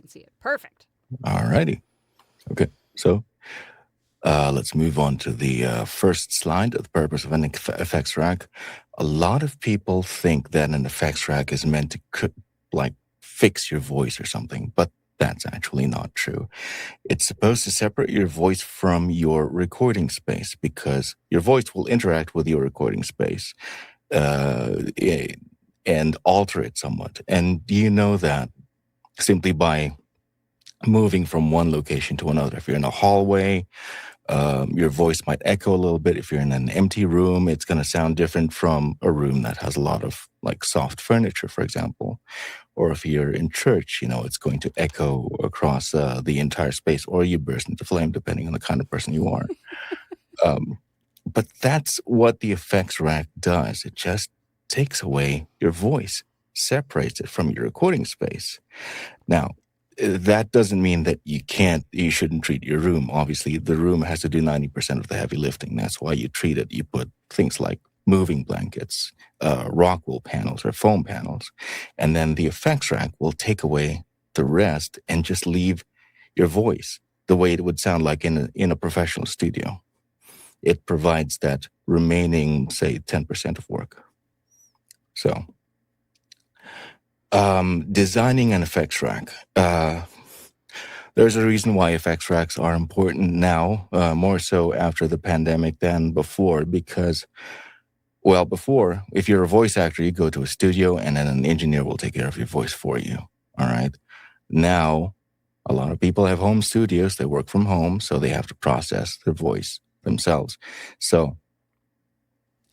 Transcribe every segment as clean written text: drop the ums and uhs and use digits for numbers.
can see it. Perfect. All righty. Okay. So let's move on to the first slide, the purpose of an effects rack. A lot of people think that an effects rack is meant to like fix your voice or something, but that's actually not true. It's supposed to separate your voice from your recording space because your voice will interact with your recording space and alter it somewhat. And you know that simply by moving from one location to another. If you're in a hallway, your voice might echo a little bit. If you're in an empty room, it's going to sound different from a room that has a lot of like soft furniture, for example. Or if you're in church, it's going to echo across the entire space, or you burst into flame, depending on the kind of person you are. But that's what the effects rack does. It just takes away your voice, separates it from your recording space. Now, that doesn't mean that you shouldn't treat your room. Obviously, the room has to do 90% of the heavy lifting. That's why you treat it. You put things like moving blankets, rock wool panels, or foam panels. And then the effects rack will take away the rest and just leave your voice the way it would sound like in a professional studio. It provides that remaining, say, 10% of work. So, designing an effects rack. There's a reason why effects racks are important now, more so after the pandemic than before, because, well, before, if you're a voice actor, you go to a studio and then an engineer will take care of your voice for you, all right? Now, a lot of people have home studios, they work from home, so they have to process their voice themselves. So,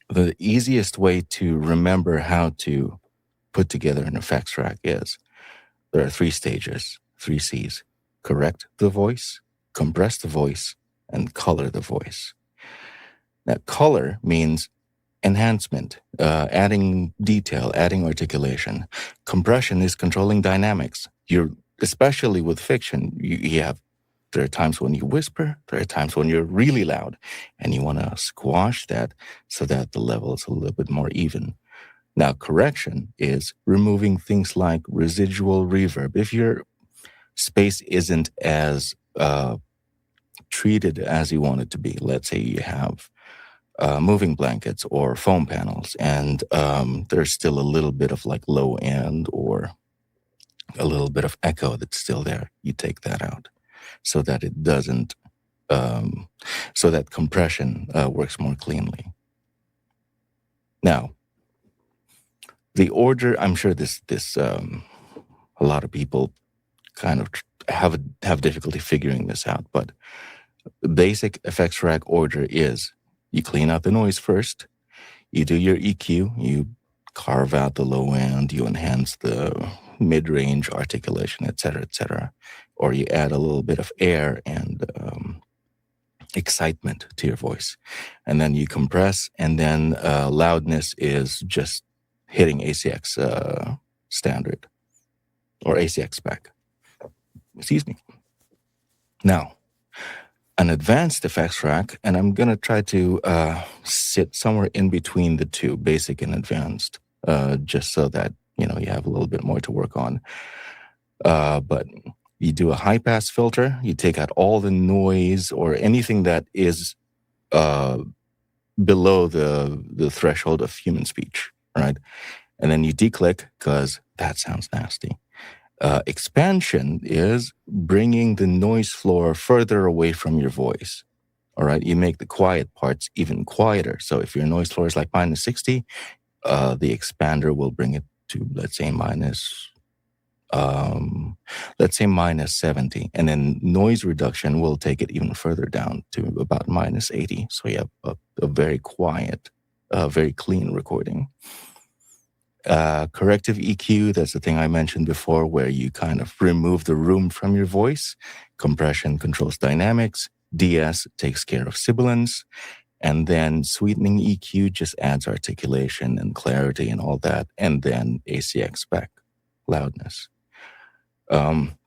the easiest way to remember how to put together an effects rack is there are 3 stages, 3 C's. Correct the voice, compress the voice, and color the voice. Now, color means enhancement, adding detail, adding articulation. Compression is controlling dynamics. Especially with fiction, there are times when you whisper, there are times when you're really loud, and you want to squash that so that the level is a little bit more even. Now, correction is removing things like residual reverb. If your space isn't as treated as you want it to be, let's say you have moving blankets or foam panels, and there's still a little bit of like low end or a little bit of echo that's still there, you take that out so that it doesn't, so that compression works more cleanly. Now, the order, I'm sure this a lot of people kind of have difficulty figuring this out, but the basic effects rack order is you clean out the noise first, you do your EQ, you carve out the low end, you enhance the mid-range articulation, etc., or you add a little bit of air and excitement to your voice, and then you compress, and then loudness is just hitting ACX standard or ACX spec. Excuse me. Now, an advanced effects rack, and I'm going to try to sit somewhere in between the two, basic and advanced, just so that, you have a little bit more to work on. But you do a high-pass filter, you take out all the noise or anything that is below the threshold of human speech, right? And then you declick because that sounds nasty. Expansion is bringing the noise floor further away from your voice. All right, you make the quiet parts even quieter. So if your noise floor is like minus 60, the expander will bring it to, let's say minus 70. And then noise reduction will take it even further down to about minus 80. So you have a very quiet, very clean recording. Corrective EQ, that's the thing I mentioned before, where you kind of remove the room from your voice. Compression controls dynamics. DS takes care of sibilance. And then sweetening EQ just adds articulation and clarity and all that. And then ACX spec, loudness. I'm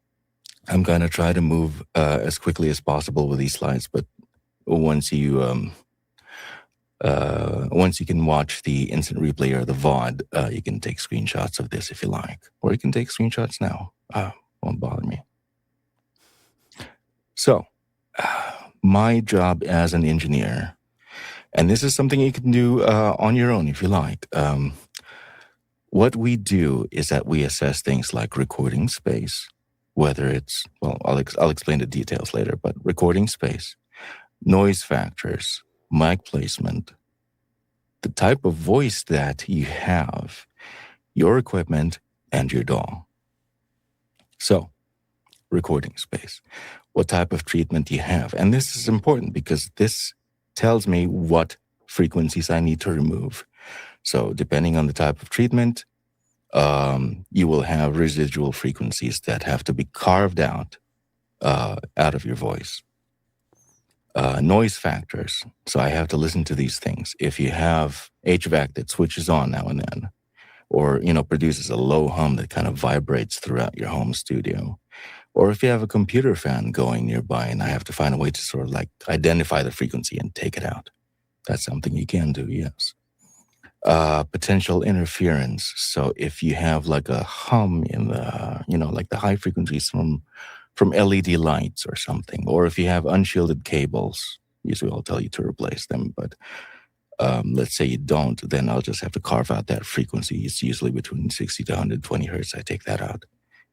going to try to move as quickly as possible with these slides, but once you can watch the instant replay or the VOD, you can take screenshots of this if you like, or you can take screenshots now. Won't bother me. So, my job as an engineer, and this is something you can do on your own if you like. What we do is that we assess things like recording space, whether it's, well, I'll explain the details later, but recording space, noise factors, mic placement, the type of voice that you have, your equipment, and your DAW. So, recording space, what type of treatment you have. And this is important because this tells me what frequencies I need to remove. So, depending on the type of treatment, you will have residual frequencies that have to be carved out of your voice. Noise factors. So I have to listen to these things. If you have HVAC that switches on now and then, or produces a low hum that kind of vibrates throughout your home studio, or if you have a computer fan going nearby, and I have to find a way to sort of like identify the frequency and take it out. That's something you can do. Yes. Potential interference. So if you have like a hum in the, like the high frequencies from LED lights or something, or if you have unshielded cables, usually I'll tell you to replace them. But let's say you don't, then I'll just have to carve out that frequency. It's usually between 60 to 120 hertz. I take that out.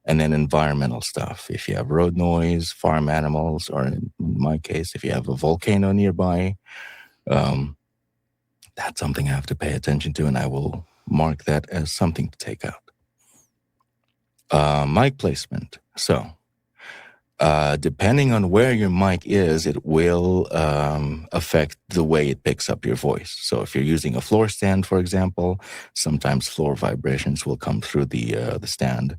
And then environmental stuff. If you have road noise, farm animals, or in my case, if you have a volcano nearby, that's something I have to pay attention to, and I will mark that as something to take out. Mic placement. So, depending on where your mic is, it will affect the way it picks up your voice. So if you're using a floor stand, for example, sometimes floor vibrations will come through the stand.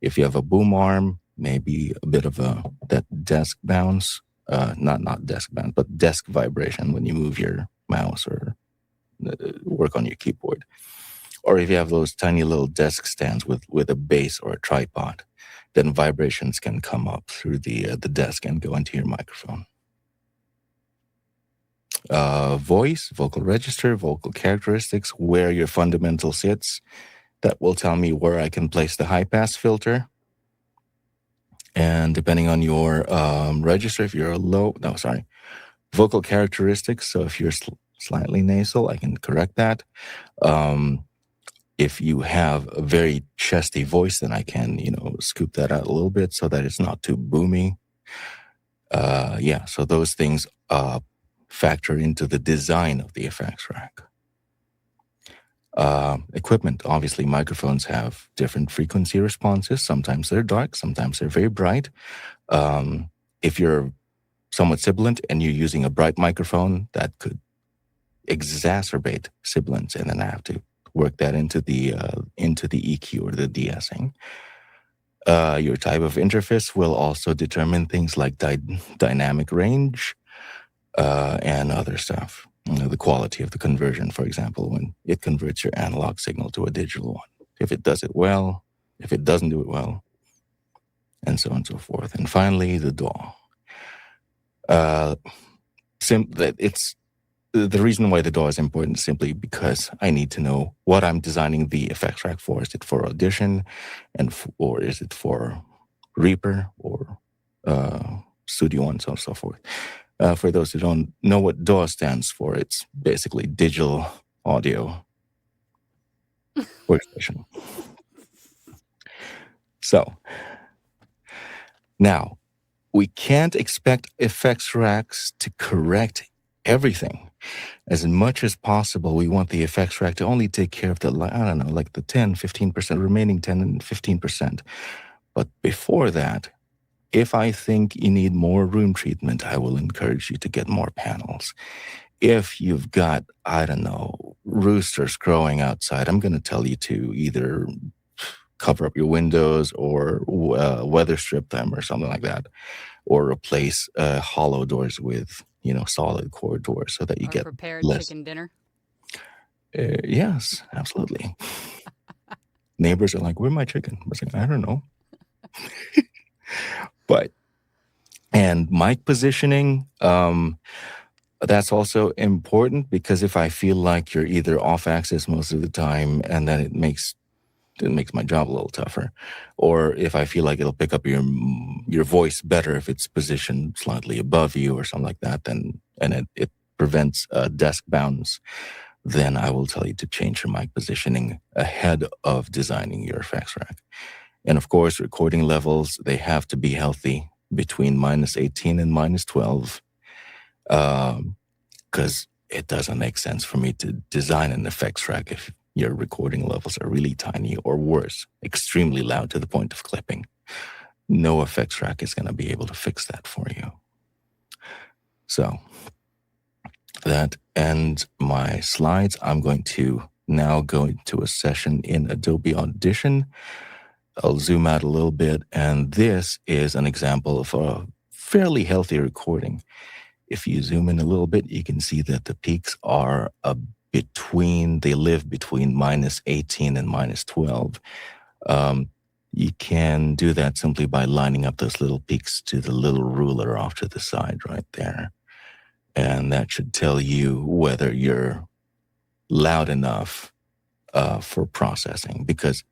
If you have a boom arm, maybe a bit of that desk bounce, not desk bounce, but desk vibration when you move your mouse or work on your keyboard. Or if you have those tiny little desk stands with a base or a tripod, then vibrations can come up through the desk and go into your microphone. Voice, vocal register, vocal characteristics, where your fundamental sits. That will tell me where I can place the high-pass filter. And depending on your register, if you're vocal characteristics. So if you're slightly nasal, I can correct that. If you have a very chesty voice, then I can, scoop that out a little bit so that it's not too boomy. So those things factor into the design of the effects rack. Equipment, obviously, microphones have different frequency responses. Sometimes they're dark, sometimes they're very bright. If you're somewhat sibilant and you're using a bright microphone, that could exacerbate sibilance, and then I have to work that into the EQ or the de-essing. Your type of interface will also determine things like dynamic range and other stuff. The quality of the conversion, for example, when it converts your analog signal to a digital one. If it does it well, if it doesn't do it well, and so on and so forth. And finally, the DAW. The reason why the DAW is important is simply because I need to know what I'm designing the effects rack for. Is it for Audition, or is it for Reaper or Studio One, so on and so forth. For those who don't know what DAW stands for, it's basically digital audio workstation. So now we can't expect effects racks to correct everything. As much as possible, we want the effects rack to only take care of the 10, 15%, remaining 10 and 15%. But before that, if I think you need more room treatment, I will encourage you to get more panels. If you've got, roosters crowing outside, I'm going to tell you to either cover up your windows or weather strip them or something like that, or replace hollow doors with solid core doors so that you get prepared less chicken dinner. Yes, absolutely. Neighbors are like, "Where's my chicken?" I was like, "I don't know." And mic positioning, that's also important, because if I feel like you're either off axis most of the time, and then it makes it makes my job a little tougher. Or if I feel like it'll pick up your voice better if it's positioned slightly above you or something like that, then and it prevents desk bounce, then I will tell you to change your mic positioning ahead of designing your effects rack. And of course, recording levels, they have to be healthy between -18 and -12, because it doesn't make sense for me to design an effects rack if your recording levels are really tiny or worse, extremely loud to the point of clipping. No effects rack is going to be able to fix that for you. So that ends my slides. I'm going to now go into a session in Adobe Audition. I'll zoom out a little bit, and this is an example of a fairly healthy recording. If you zoom in a little bit, you can see that the peaks are they live between -18 and -12. You can do that simply by lining up those little peaks to the little ruler off to the side right there. And that should tell you whether you're loud enough for processing. Because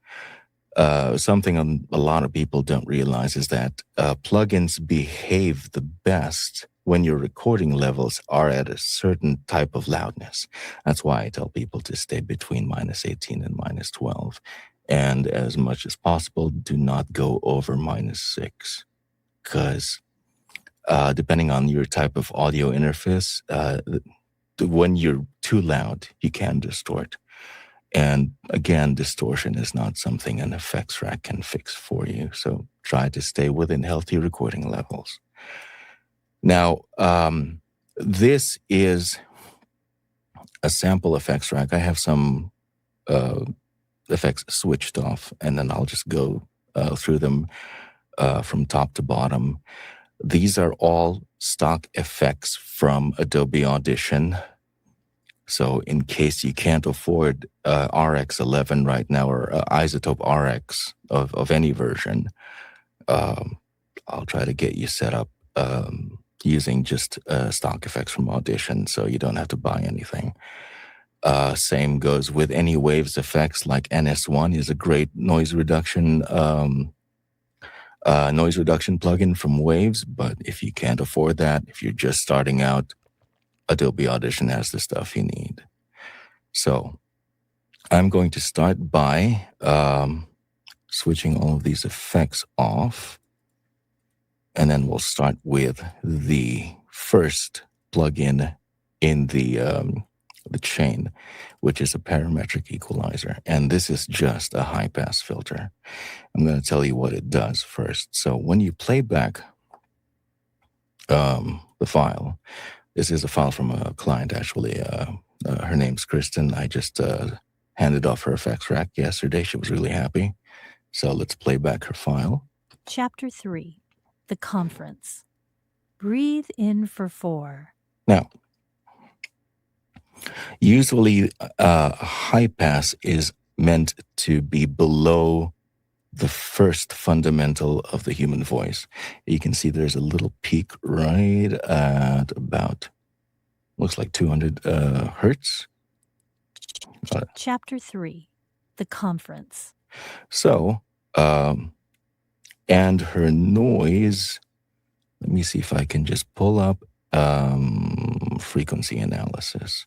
something a lot of people don't realize is that plugins behave the best when your recording levels are at a certain type of loudness. That's why I tell people to stay between -18 and -12. And as much as possible, do not go over -6. Because depending on your type of audio interface, when you're too loud, you can distort. And again, distortion is not something an effects rack can fix for you. So try to stay within healthy recording levels. Now, this is a sample effects rack. I have some effects switched off, and then I'll just go through them from top to bottom. These are all stock effects from Adobe Audition. So in case you can't afford RX11 right now, or Isotope RX of any version, I'll try to get you set up using just stock effects from Audition, so you don't have to buy anything. Same goes with any Waves effects, like NS1 is a great noise reduction plugin from Waves. But if you can't afford that, if you're just starting out, Adobe Audition has the stuff you need. So I'm going to start by switching all of these effects off. And then we'll start with the first plugin in the chain, which is a parametric equalizer. And this is just a high-pass filter. I'm going to tell you what it does first. So when you play back the file, this is a file from a client, actually. Her name's Kristen. I just handed off her effects rack yesterday. She was really happy. So let's play back her file. Chapter 3, The Conference. Breathe in for 4. Now, usually a high pass is meant to be below the first fundamental of the human voice. You can see there's a little peak right at about, looks like 200 hertz. Chapter 3, The Conference. So, and her noise, let me see if I can just pull up frequency analysis.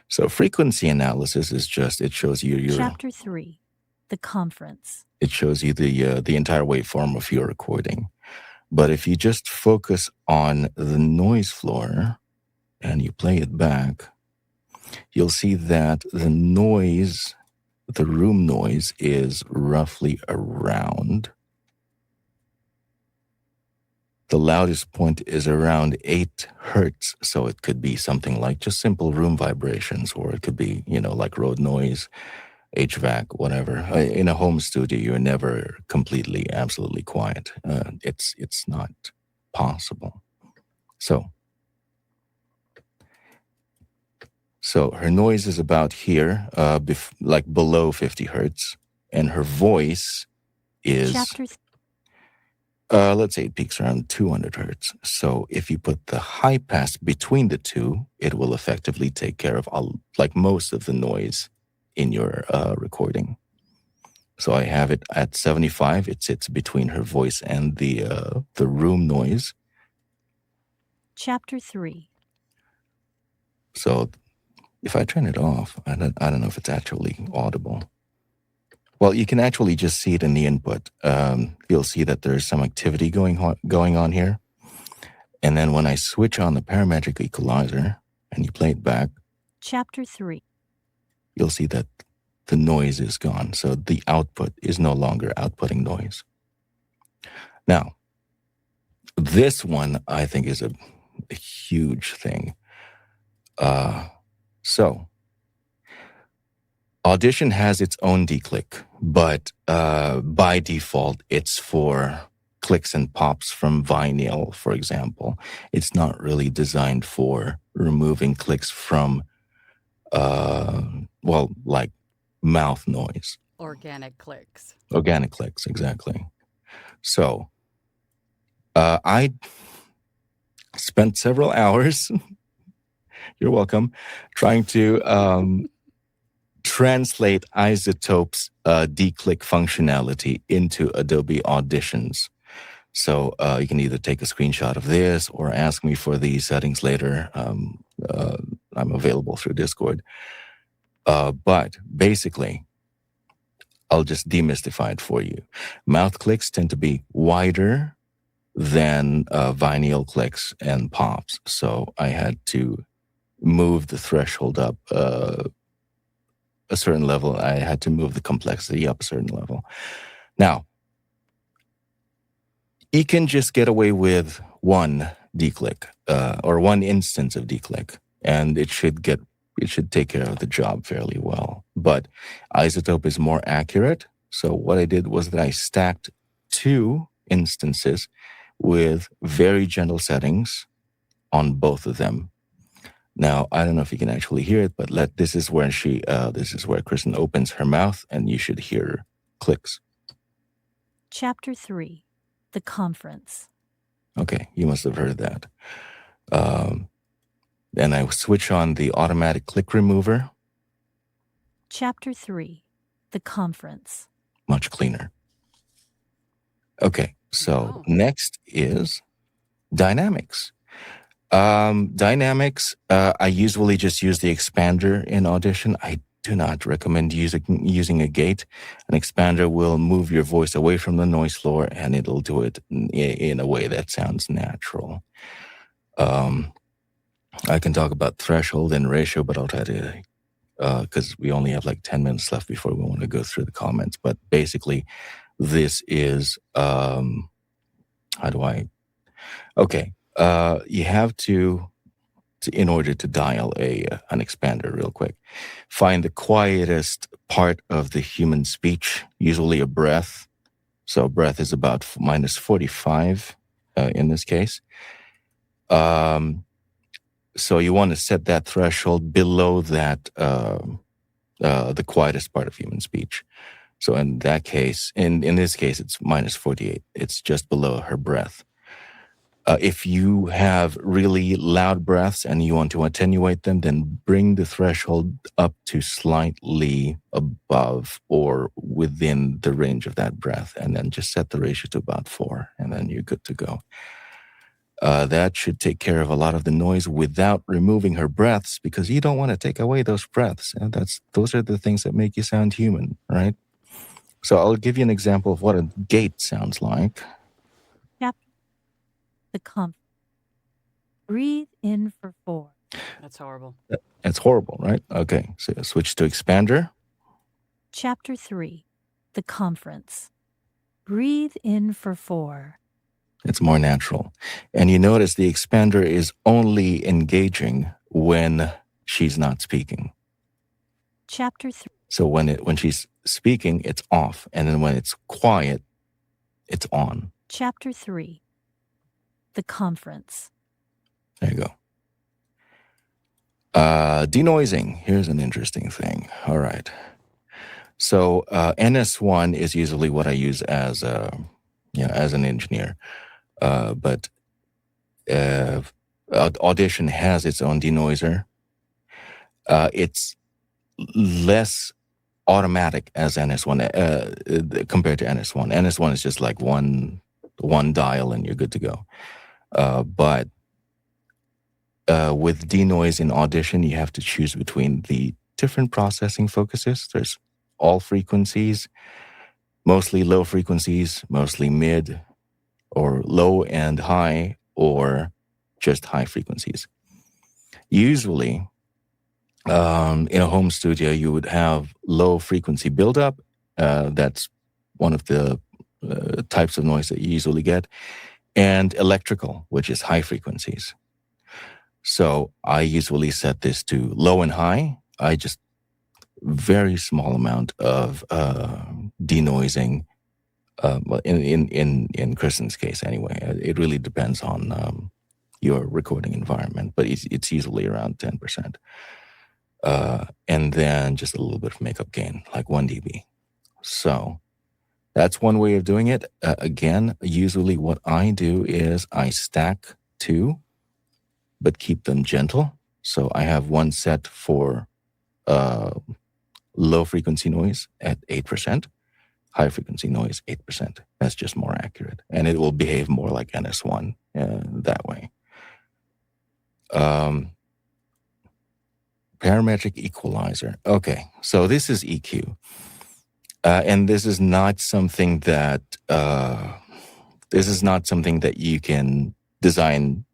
So frequency analysis is just, it shows you your... Chapter 3, The Conference. It shows you the entire waveform of your recording. But if you just focus on the noise floor and you play it back, you'll see that the noise, the room noise, is roughly around... The loudest point is around 8 hertz, so it could be something like just simple room vibrations, or it could be, like road noise, HVAC, whatever. In a home studio, you're never completely, absolutely quiet. It's not possible. So her noise is about here, like below 50 hertz, and her voice is... let's say it peaks around 200 hertz. So if you put the high pass between the two, it will effectively take care of most of the noise in your recording. So I have it at 75. It sits between her voice and the room noise. Chapter 3. So if I turn it off, I don't know if it's actually audible. Well, you can actually just see it in the input. You'll see that there's some activity going on here. And then when I switch on the parametric equalizer and you play it back, Chapter 3. you'll see that the noise is gone. So the output is no longer outputting noise. Now, this one I think is a huge thing. So Audition has its own declick, but by default, it's for clicks and pops from vinyl, for example. It's not really designed for removing clicks from, like mouth noise. Organic clicks. Organic clicks, exactly. So I spent several hours, you're welcome, trying to translate Isotope's declick functionality into Adobe Auditions. So you can either take a screenshot of this or ask me for the settings later. I'm available through Discord. But basically, I'll just demystify it for you. Mouth clicks tend to be wider than vinyl clicks and pops. So I had to move the threshold up a certain level. I had to move the complexity up a certain level. Now, you can just get away with one declick or one instance of declick, and it should take care of the job fairly well. But Isotope is more accurate. So what I did was that I stacked two instances with very gentle settings on both of them. Now, I don't know if you can actually hear it, but this is where Kristen opens her mouth, and you should hear clicks. Chapter 3. The Conference. Okay, you must have heard that. Then I switch on the automatic click remover. Chapter 3. The Conference. Much cleaner. Okay, so next is dynamics. Dynamics, I usually just use the expander in Audition. I do not recommend using a gate. An expander will move your voice away from the noise floor, and it'll do it in a way that sounds natural. I can talk about threshold and ratio, but I'll try to, because we only have like 10 minutes left before we want to go through the comments. But basically, this is, you have to, in order to dial an expander real quick, find the quietest part of the human speech, usually a breath. So breath is about minus 45 in this case. So you want to set that threshold below that, the quietest part of human speech. So in that case, in this case, it's minus 48. It's just below her breath. If you have really loud breaths and you want to attenuate them, then bring the threshold up to slightly above or within the range of that breath, and then just set the ratio to about 4, and then you're good to go. That should take care of a lot of the noise without removing her breaths, because you don't want to take away those breaths. And those are the things that make you sound human, right? So I'll give you an example of what a gate sounds like. The Conference. Breathe in for 4. That's horrible. That's horrible, right? Okay, so switch to expander. Chapter 3. The Conference. Breathe in for 4. It's more natural. And you notice the expander is only engaging when she's not speaking. Chapter 3. So when she's speaking, it's off. And then when it's quiet, it's on. Chapter 3. The Conference. There you go. Denoising. Here's an interesting thing. All right. So NS1 is usually what I use as an engineer. But Audition has its own denoiser. It's less automatic as NS1 compared to NS1. NS1 is just like one dial and you're good to go. But with denoise in Audition, you have to choose between the different processing focuses. There's all frequencies, mostly low frequencies, mostly mid, or low and high, or just high frequencies. Usually, in a home studio, you would have low frequency buildup. That's one of the types of noise that you usually get, and electrical, which is high frequencies. So I usually set this to low and high. I just very small amount of denoising. Well, in Kristen's case, anyway, it really depends on your recording environment, but it's usually around 10%. And then just a little bit of makeup gain, like 1 dB. So that's one way of doing it. Again, usually what I do is I stack 2, but keep them gentle. So I have one set for low frequency noise at 8%, high frequency noise 8%. That's just more accurate. And it will behave more like NS1 that way. Parametric equalizer. Okay, so this is EQ. And this is not something that you can design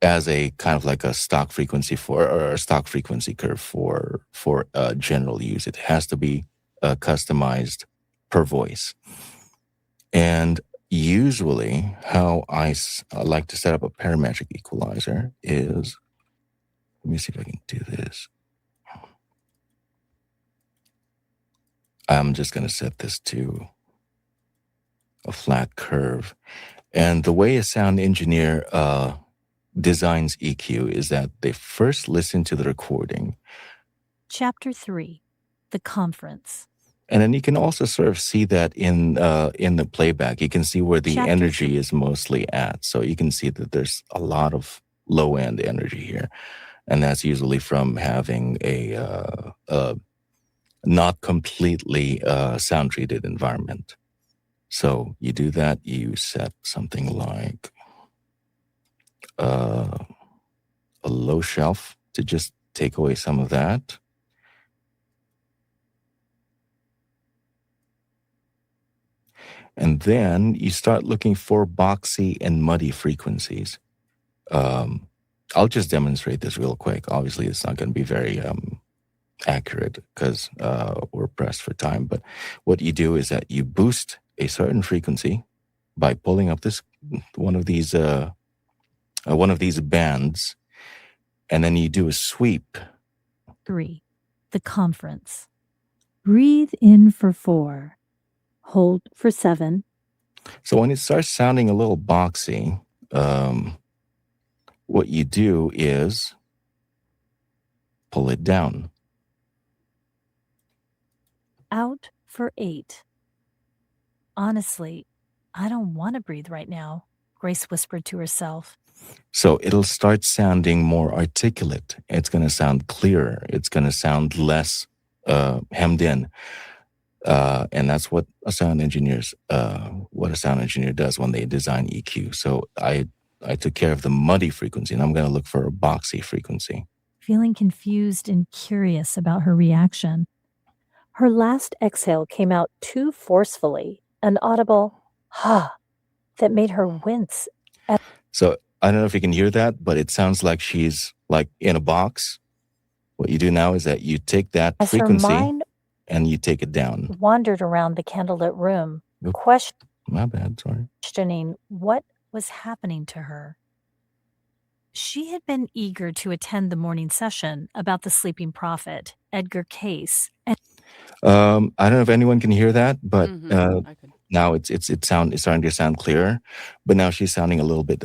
as a kind of like a stock frequency or a stock frequency curve for general use. It has to be customized per voice. And usually how I like to set up a parametric equalizer is, let me see if I can do this. I'm just going to set this to a flat curve. And the way a sound engineer designs EQ is that they first listen to the recording. Chapter 3, The Conference. And then you can also sort of see that in the playback. You can see where the Chapter energy 3. is mostly at. So you can see that there's a lot of low-end energy here. And that's usually from having a not completely sound-treated environment. So you do that, you set something like a low shelf to just take away some of that. And then you start looking for boxy and muddy frequencies. I'll just demonstrate this real quick. Obviously, it's not going to be very accurate because we're pressed for time. But what you do is that you boost a certain frequency by pulling up this one of these bands, and then you do a sweep. 3, The Conference. Breathe in for 4. Hold for 7. So when it starts sounding a little boxy, what you do is pull it down. Out for 8. Honestly, I don't want to breathe right now, Grace whispered to herself. So it'll start sounding more articulate. It's going to sound clearer. It's going to sound less hemmed in. And that's what a sound engineer does when they design EQ. So I took care of the muddy frequency, and I'm going to look for a boxy frequency. Feeling confused and curious about her reaction, her last exhale came out too forcefully, an audible "ha" that made her wince. So I don't know if you can hear that, but it sounds like she's like in a box. What you do now is that you take that As her frequency mind and you take it down. wandered around the candlelit room, Oop. My bad, sorry. questioning what was happening to her. She had been eager to attend the morning session about the sleeping prophet, Edgar Cayce. And I don't know if anyone can hear that, but I could. now it's starting to sound clearer. But now she's sounding a little bit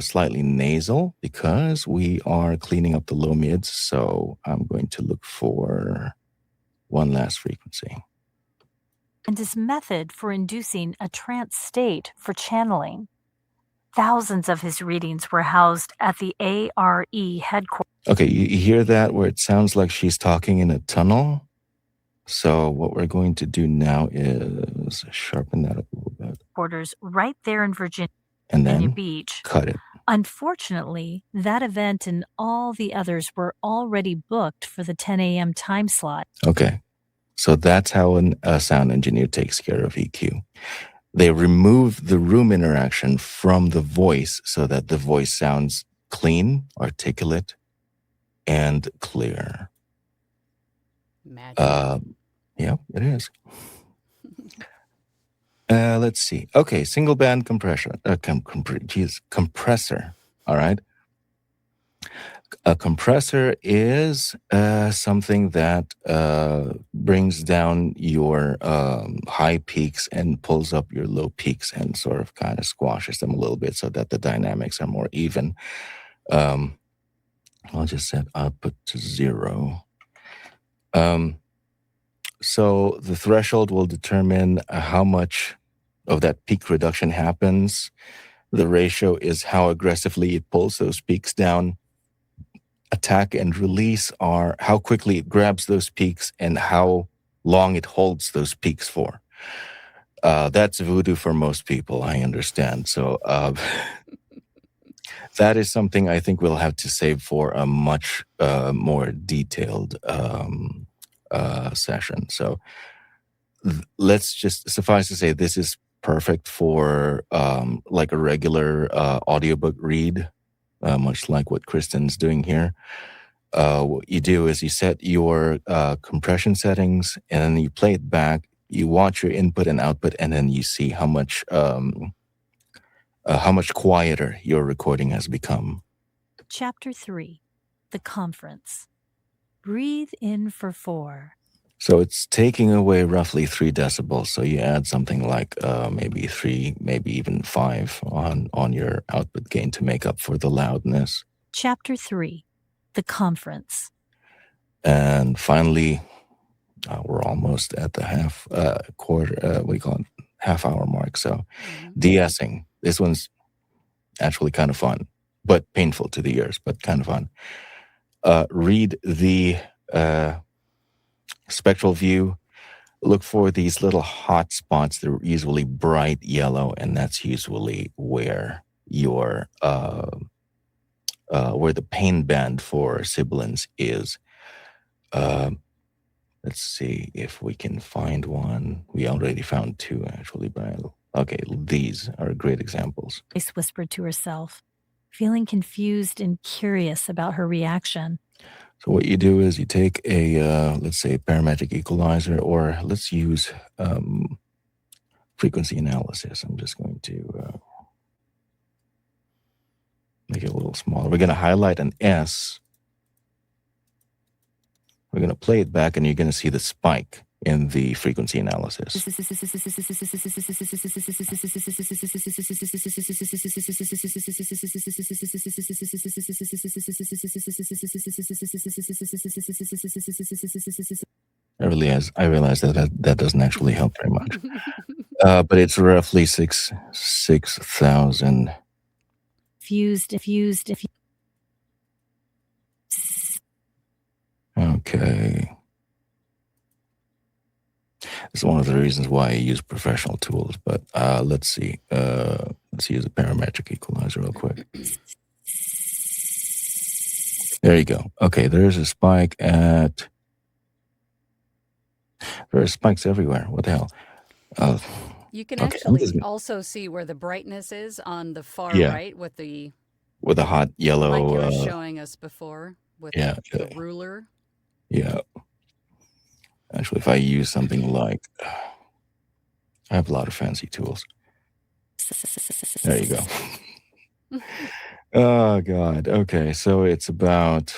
slightly nasal because we are cleaning up the low mids. So I'm going to look for one last frequency. his method for inducing a trance state for channeling. Thousands of his readings were housed at the ARE headquarters. Okay, you hear that where it sounds like she's talking in a tunnel? So what we're going to do now is sharpen that up a little bit. Right there in Virginia And then Beach. cut it. Unfortunately, that event and all the others were already booked for the 10 a.m. time slot. Okay, so that's how a sound engineer takes care of EQ. They remove the room interaction from the voice so that the voice sounds clean, articulate, and clear. Magic. Yeah, it is. Let's see. Okay, single band compressor. Compressor. All right. A compressor is something that brings down your high peaks and pulls up your low peaks and sort of kind of squashes them a little bit so that the dynamics are more even. I'll just set output to 0. So the threshold will determine how much of that peak reduction happens. The ratio is how aggressively it pulls those peaks down. Attack and release are how quickly it grabs those peaks and how long it holds those peaks for. That's voodoo for most people, I understand. So that is something I think we'll have to save for a much more detailed session. So let's just suffice to say this is perfect for like a regular audiobook read, much like what Kristen's doing here. What you do is you set your compression settings and then you play it back. You watch your input and output, and then you see how much quieter your recording has become. Chapter 3, The Conference. Breathe in for 4. So it's taking away roughly 3 decibels. So you add something like maybe 3, maybe even 5 on your output gain to make up for the loudness. Chapter 3, The Conference. And finally, we're almost at the half hour mark. So de-essing. This one's actually kind of fun, but painful to the ears, but kind of fun. Read the spectral view. Look for these little hot spots. They're usually bright yellow, and that's usually where your where the pain band for sibilants is. Let's see if we can find one. We already found 2, actually, but okay, these are great examples. Grace whispered to herself, feeling confused and curious about her reaction. So what you do is you take a, let's say, parametric equalizer, or let's use frequency analysis. I'm just going to make it a little smaller. We're going to highlight an S. We're going to play it back, and you're going to see the spike in the frequency analysis. I realize that doesn't actually help very much. But it's roughly 6,000. Okay. This is one of the reasons why I use professional tools, but let's see. Let's use a parametric equalizer real quick. There you go. Okay, there's a spike at... There are spikes everywhere. What the hell? You can actually also see where the brightness is on the far right with the hot yellow... like you were showing us before with the ruler. Yeah. Actually, if I use something like... I have a lot of fancy tools. There you go. Oh, God. Okay, so it's about...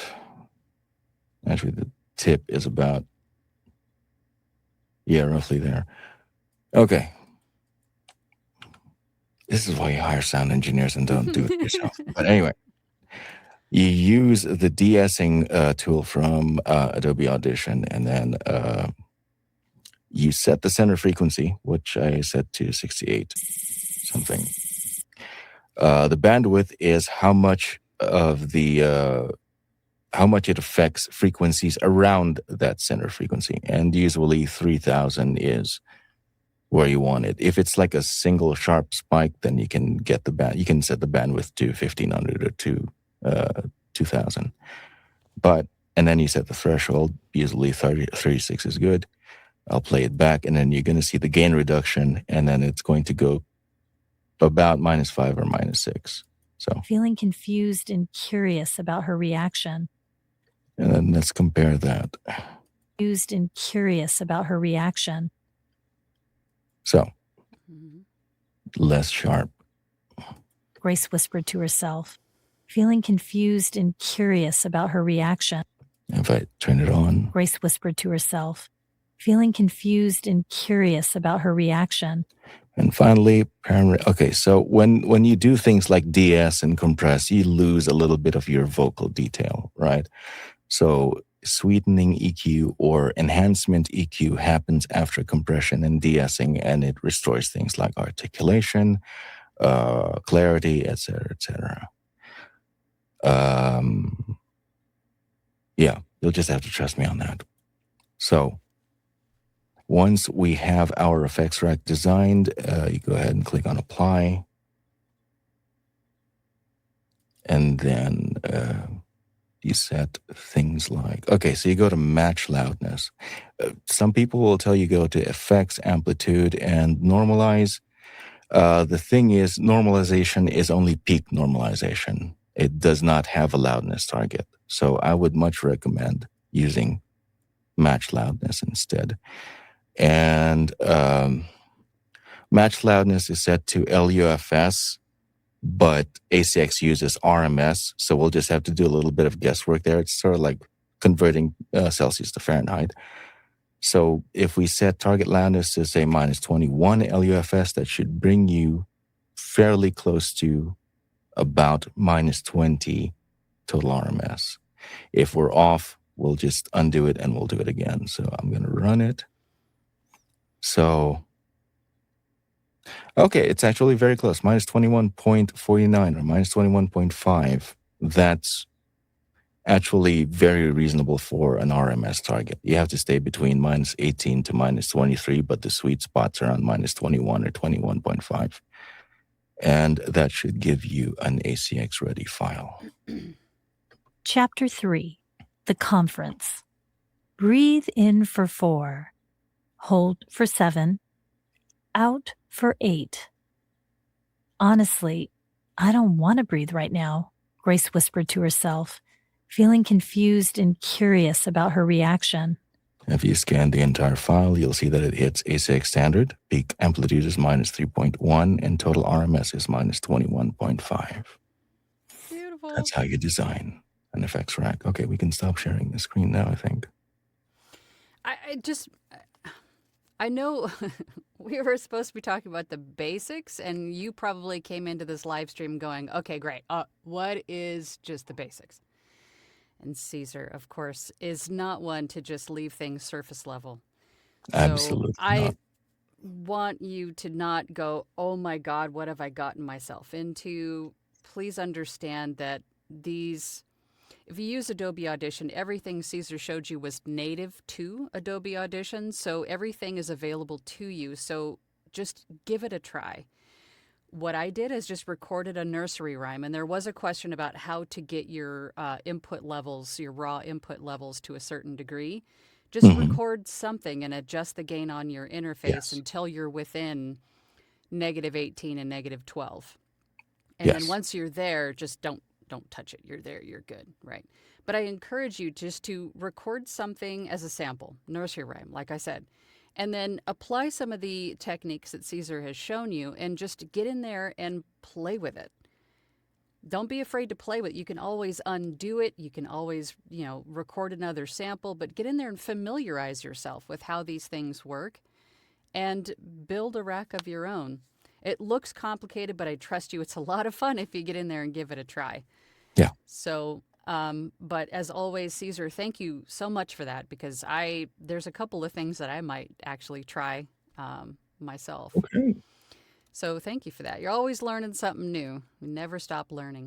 Actually, the tip is about... Yeah, roughly there. Okay. This is why you hire sound engineers and don't do it yourself. But anyway, you use the de-essing tool from Adobe Audition, and then you set the center frequency, which I set to 68 something. The bandwidth is how much it affects frequencies around that center frequency, and usually 3000 is where you want it. If it's like a single sharp spike, then you can get you can set the bandwidth to 1500 or to 2000. And then you set the threshold. Usually 36 is good. I'll play it back, and then you're going to see the gain reduction, and then it's going to go about -5 or -6. So feeling confused and curious about her reaction. And then let's compare that. Confused and curious about her reaction. So less sharp. Grace whispered to herself, feeling confused and curious about her reaction. If I turn it on. Grace whispered to herself, feeling confused and curious about her reaction. And finally, okay, so when you do things like DS and compress, you lose a little bit of your vocal detail, right? So sweetening EQ or enhancement EQ happens after compression and de-essing, and it restores things like articulation, clarity, etc., etc. Yeah, you'll just have to trust me on that. So once we have our effects rack designed, you go ahead and click on apply. And then you set things like, okay, so you go to match loudness. Some people will tell you go to effects, amplitude, and normalize. The thing is, normalization is only peak normalization. It does not have a loudness target. So I would much recommend using match loudness instead. And match loudness is set to LUFS, but ACX uses RMS, so we'll just have to do a little bit of guesswork there. It's sort of like converting Celsius to Fahrenheit. So if we set target loudness to, say, -21 LUFS, that should bring you fairly close to about -20 total RMS. If we're off, we'll just undo it and we'll do it again. So I'm going to run it. So, okay, it's actually very close, -21.49 or -21.5. That's actually very reasonable for an RMS target. You have to stay between -18 to -23, but the sweet spot's around -21 or 21.5. And that should give you an ACX ready file. Chapter 3, The Conference. Breathe in for 4. Hold for 7. Out for 8. Honestly, I don't want to breathe right now, Grace whispered to herself, feeling confused and curious about her reaction. If you scan the entire file, you'll see that it hits ACX standard. Peak amplitude is -3.1 and total RMS is -21.5. Beautiful. That's how you design an effects rack. Okay, we can stop sharing the screen now, I think. I know we were supposed to be talking about the basics, and you probably came into this live stream going, okay, great. What is just the basics? And Caesar, of course, is not one to just leave things surface level. Absolutely so I not. want you to not go, oh my God, what have I gotten myself into? Please understand that if you use Adobe Audition, everything Caesar showed you was native to Adobe Audition, so everything is available to you. So just give it a try. What I did is just recorded a nursery rhyme, and there was a question about how to get your input levels, your raw input levels to a certain degree. Just record something and adjust the gain on your interface until you're within -18 and -12. And then once you're there, just don't touch it. You're there, you're good, right? But I encourage you just to record something as a sample, nursery rhyme, like I said, and then apply some of the techniques that Caesar has shown you and just get in there and play with it. Don't be afraid to play with it. You can always undo it. You can always, record another sample, but get in there and familiarize yourself with how these things work and build a rack of your own. It looks complicated, but I trust you. It's a lot of fun if you get in there and give it a try. Yeah. So, but as always, Caesar, thank you so much for that, because there's a couple of things that I might actually try myself. Okay. So thank you for that. You're always learning something new. You never stop learning.